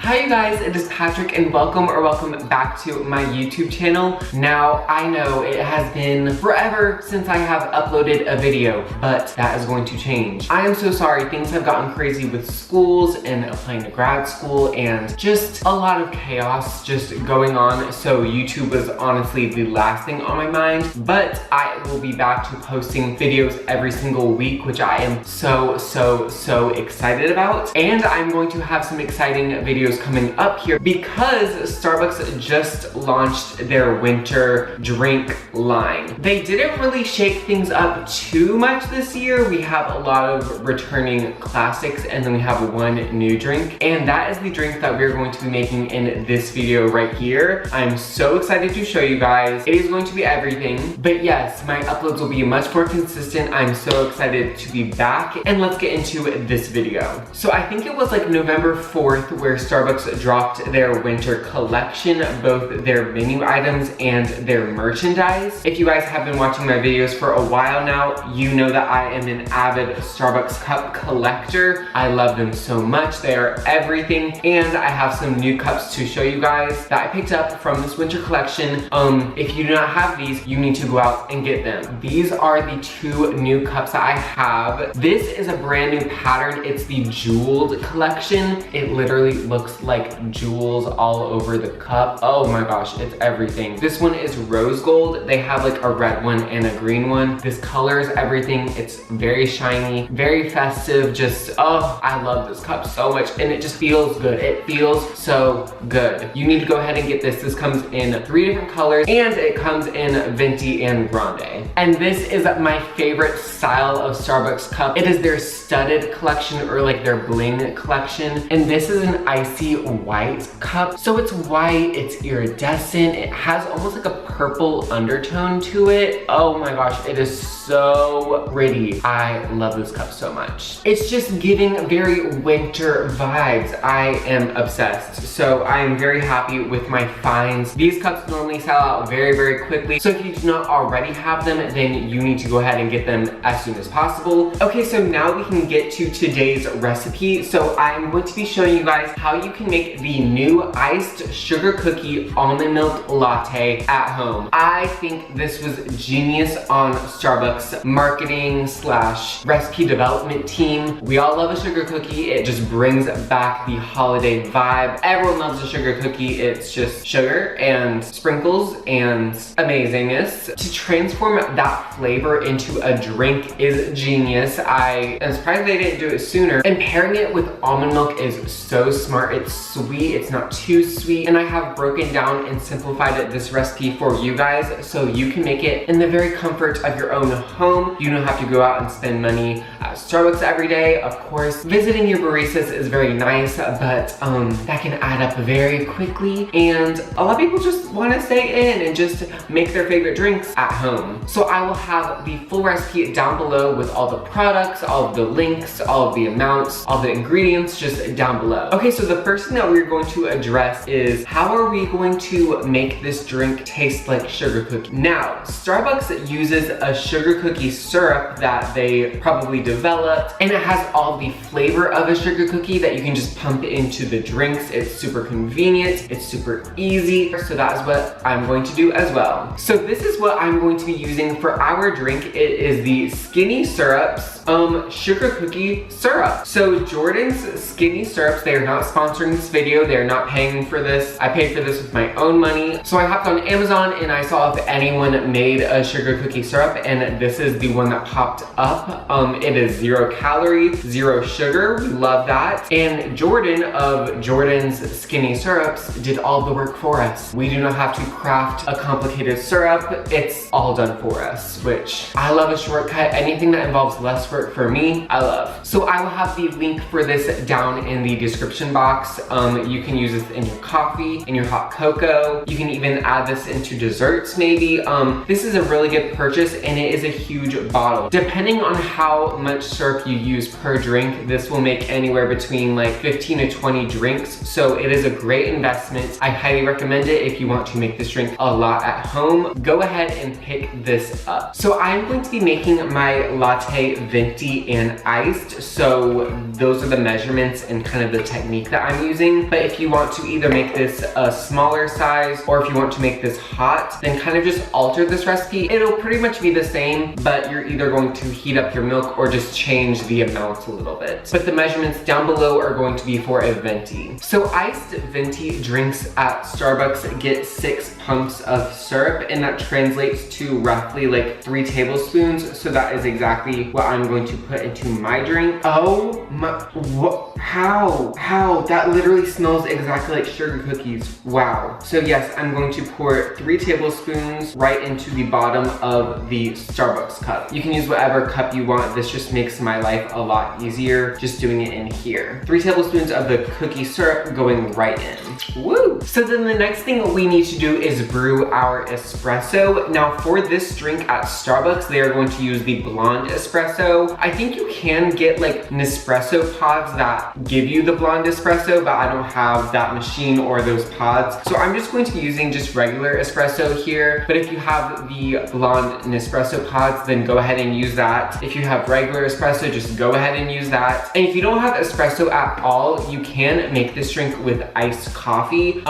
Hi you guys, it is Patrick and welcome back to my YouTube channel. Now, I know it has been forever since I have uploaded a video, but that is going to change. I am so sorry, things have gotten crazy with schools and applying to grad school and just a lot of chaos just going on, so YouTube was honestly the last thing on my mind, but I will be back to posting videos every single week, which I am so excited about. And I'm going to have some exciting videos coming up here because Starbucks just launched their winter drink line. They didn't really shake things up too much this year. We have a lot of returning classics and then we have one new drink, and that is the drink that we're going to be making in this video right here. I'm so excited to show you guys. It is going to be everything, but yes, my uploads will be much more consistent. I'm so excited to be back, and let's get into this video. So I think it was like November 4th where Starbucks dropped their winter collection, both their menu items and their merchandise. If you guys have been watching my videos for a while now, you know that I am an avid Starbucks cup collector. I love them so much. They are everything, and I have some new cups to show you guys that I picked up from this winter collection. If you do not have these, you need to go out and get them. These are the two new cups that I have. This is a brand new pattern. It's the jeweled collection. It literally looks like jewels all over the cup. Oh my gosh, it's everything. This one is rose gold. They have like a red one and a green one. This color is everything. It's very shiny, very festive. Just, oh, I love this cup so much, and it just feels good. It feels so good. You need to go ahead and get this. This comes in 3 different colors, and it comes in venti and grande. And this is my favorite style of Starbucks cup. It is their studded collection, or like their bling collection, and this is an icy white cup. So it's white, it's iridescent, it has almost like a purple undertone to it. Oh my gosh, it is so pretty. I love this cup so much. It's just giving very winter vibes. I am obsessed. So I am very happy with my finds. These cups normally sell out very quickly, so if you do not already have them, then you need to go ahead and get them as soon as possible. Okay, so now we can get to today's recipe. So I'm going to be showing you guys how you can make the new iced sugar cookie almond milk latte at home. I think this was genius on Starbucks marketing / recipe development team. We all love a sugar cookie. It just brings back the holiday vibe. Everyone loves a sugar cookie. It's just sugar and sprinkles and amazingness. To transform that flavor into a drink is genius. I am surprised they didn't do it sooner. And pairing it with almond milk is so smart. It's sweet, it's not too sweet, and I have broken down and simplified this recipe for you guys so you can make it in the very comfort of your own home. You don't have to go out and spend money at Starbucks every day. Of course, visiting your baristas is very nice, but that can add up very quickly, and a lot of people just want to stay in and just make their favorite drinks at home. So I will have the full recipe down below with all the products, all of the links, all of the amounts, all the ingredients just down below. Okay, so the first thing that we're going to address is how are we going to make this drink taste like sugar cookie? Now, Starbucks uses a sugar cookie syrup that they probably developed, and it has all the flavor of a sugar cookie that you can just pump into the drinks. It's super convenient, it's super easy, so that is what I'm going to do as well. So this is what I'm going to be using for our drink. It is the Skinny Syrups sugar cookie syrup. So Jordan's Skinny Syrups, they are not sponsoring this video. They're not paying for this. I paid for this with my own money. So I hopped on Amazon and I saw if anyone made a sugar cookie syrup, and this is the one that popped up. It is 0 calorie, 0 sugar. We love that. And Jordan of Jordan's Skinny Syrups did all the work for us. We do not have to craft a complicated syrup. It's all done for us, which I love a shortcut. Anything that involves less work for me, I love. So I will have the link for this down in the description box. You can use this in your coffee, in your hot cocoa. You can even add this into desserts maybe. This is a really good purchase, and it is a huge bottle. Depending on how much syrup you use per drink, this will make anywhere between like 15 to 20 drinks. So it is a great investment. I highly recommend it if you want to make this drink a lot at home. Go ahead and pick this up. So I'm going to be making my latte venti and iced. So those are the measurements and kind of the technique that I'm I'm using. But if you want to either make this a smaller size or if you want to make this hot, then kind of just alter this recipe. It'll pretty much be the same, but you're either going to heat up your milk or just change the amount a little bit. But the measurements down below are going to be for a venti. So iced venti drinks at Starbucks get 6 pumps of syrup, and that translates to roughly like 3 tablespoons. So that is exactly what I'm going to put into my drink. Oh my, what? How? That literally smells exactly like sugar cookies. Wow. So yes, I'm going to pour 3 tablespoons right into the bottom of the Starbucks cup. You can use whatever cup you want. This just makes my life a lot easier just doing it in here. 3 tablespoons of the cookie syrup going right in. Woo! So then the next thing we need to do is brew our espresso. Now for this drink at Starbucks, they are going to use the blonde espresso. I think you can get like Nespresso pods that give you the blonde espresso, but I don't have that machine or those pods. So I'm just going to be using just regular espresso here. But if you have the blonde Nespresso pods, then go ahead and use that. If you have regular espresso, just go ahead and use that. And if you don't have espresso at all, you can make this drink with iced coffee.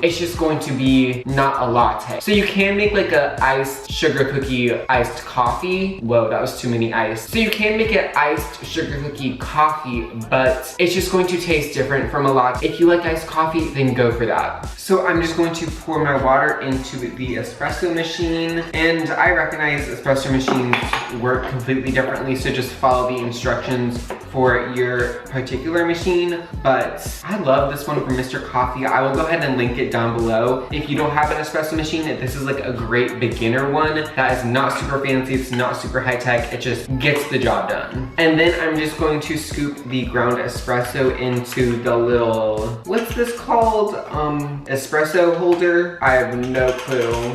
It's just going to be not a latte. So you can make like a iced sugar cookie iced coffee. Whoa, that was too many ice. So you can make it iced sugar cookie coffee, but it's just going to taste different from a latte. If you like iced coffee, then go for that. So I'm just going to pour my water into the espresso machine, and I recognize espresso machines work completely differently, so just follow the instructions for your particular machine. But I love this one from Mr. Coffee. I will go ahead and link it down below. If you don't have an espresso machine, this is like a great beginner one that is not super fancy, it's not super high tech, it just gets the job done. And then I'm just going to scoop the ground espresso into the little, what's this called? Espresso holder? I have no clue.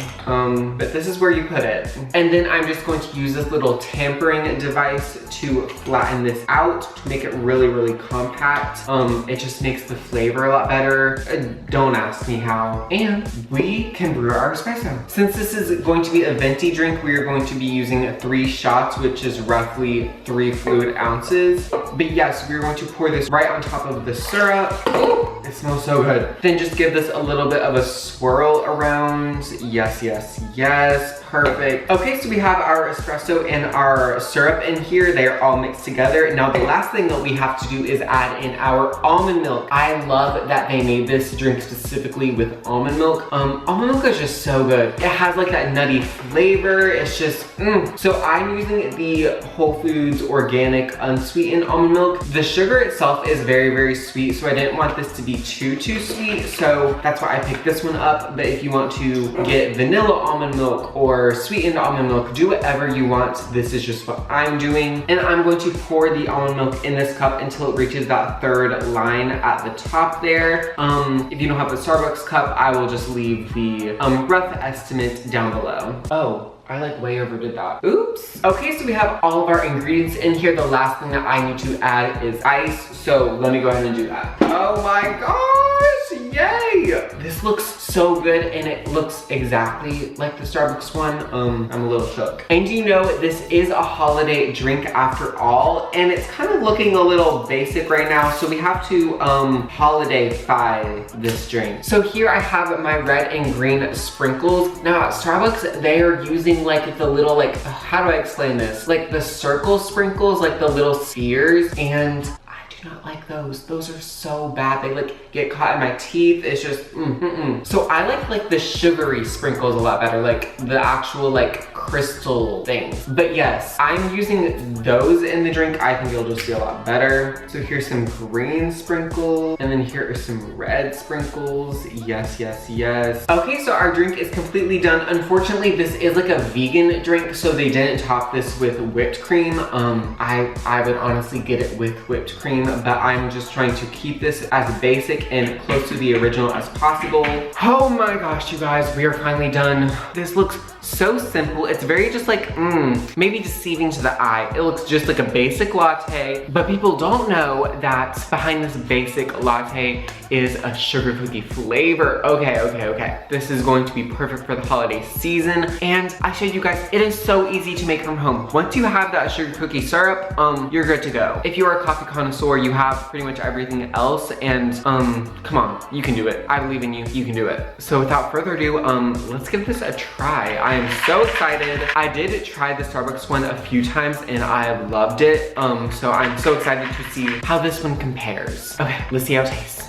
But this is where you put it. And then I'm just going to use this little tampering device to flatten this out to make it really, really compact. It just makes the flavor a lot better. Don't ask me how. And we can brew our espresso. Since this is going to be a venti drink, we are going to be using 3 shots, which is roughly 3 fluid ounces. But yes, we're going to pour this right on top of the syrup. Ooh, it smells so good. Then just give this a little bit of a swirl around. Yes, yes, yes. Perfect. Okay, so we have our espresso and our syrup in here. They are all mixed together. Now the last thing that we have to do is add in our almond milk. I love that they made this drink specifically with almond milk. Almond milk is just so good. It has like that nutty flavor. It's just, So I'm using the Whole Foods organic unsweetened almond milk. The sugar itself is very, very sweet, so I didn't want this to be too sweet. So that's why I picked this one up. But if you want to get vanilla almond milk or sweetened almond milk, do whatever you want. This is just what I'm doing. And I'm going to pour the almond milk in this cup until it reaches that 3rd line at the top there. If you don't have a Starbucks cup, I will just leave the rough estimate down below. Oh, I like way overdid that. Oops. Okay, so we have all of our ingredients in here. The last thing that I need to add is ice. So let me go ahead and do that. Oh my gosh, yay! This looks so good, and it looks exactly like the Starbucks one. I'm a little shook. And you know, this is a holiday drink after all, and it's kind of looking a little basic right now, so we have to holiday-fy this drink. So here I have my red and green sprinkles. Now at Starbucks, they are using like the little, like, how do I explain this? Like the circle sprinkles, like the little spheres, and not like those. Those are so bad. They like get caught in my teeth. It's just, So I like the sugary sprinkles a lot better, like the actual like crystal things. But yes, I'm using those in the drink. I think it'll just be a lot better. So here's some green sprinkles, and then here are some red sprinkles. Yes, yes, yes. Okay, so our drink is completely done. Unfortunately, this is like a vegan drink, so they didn't top this with whipped cream. I would honestly get it with whipped cream, but I'm just trying to keep this as basic and close to the original as possible. Oh my gosh, you guys, we are finally done. This looks so simple. It's very just like, maybe deceiving to the eye. It looks just like a basic latte, but people don't know that behind this basic latte is a sugar cookie flavor. Okay. This is going to be perfect for the holiday season. And I showed you guys, it is so easy to make from home. Once you have that sugar cookie syrup, you're good to go. If you are a coffee connoisseur, you have pretty much everything else, and come on, you can do it. I believe in you, you can do it. So without further ado, let's give this a try. I am so excited. I did try the Starbucks one a few times and I loved it. So I'm so excited to see how this one compares. Okay, let's see how it tastes.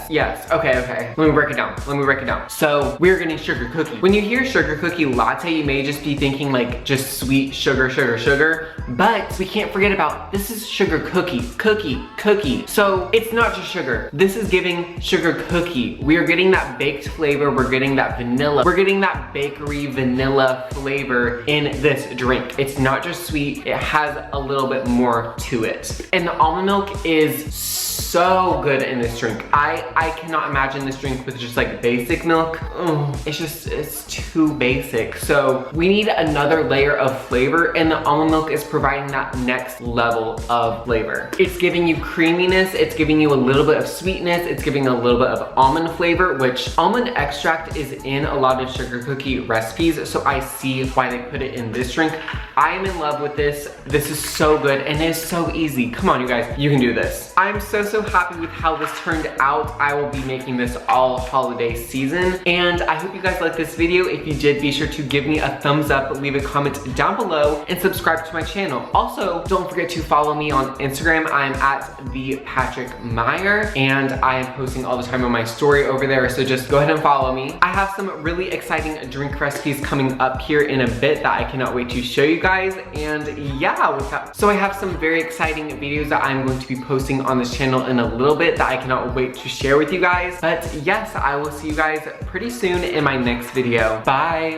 Yes. Okay. Let me break it down. So we're getting sugar cookie. When you hear sugar cookie latte, you may just be thinking like just sweet sugar. But we can't forget about this is sugar cookie. So it's not just sugar. This is giving sugar cookie. We are getting that baked flavor. We're getting that vanilla. We're getting that bakery vanilla flavor in this drink. It's not just sweet. It has a little bit more to it. And the almond milk is so good in this drink. I cannot imagine this drink with just like basic milk. It's too basic. So we need another layer of flavor, and the almond milk is providing that next level of flavor. It's giving you creaminess, it's giving you a little bit of sweetness, it's giving a little bit of almond flavor, which almond extract is in a lot of sugar cookie recipes, so I see why they put it in this drink. I am in love with this. This is so good and it's so easy. Come on, you guys, you can do this. I'm so happy with how this turned out. I will be making this all holiday season, and I hope you guys liked this video. If you did, be sure to give me a thumbs up, leave a comment down below, and subscribe to my channel. Also, don't forget to follow me on Instagram. I'm at @thepatrickmeyer, and I am posting all the time on my story over there, so just go ahead and follow me. I have some really exciting drink recipes coming up here in a bit that I cannot wait to show you guys, and yeah, so I have some very exciting videos that I'm going to be posting on this channel in a little bit that I cannot wait to share with you guys. But yes, I will see you guys pretty soon in my next video. Bye.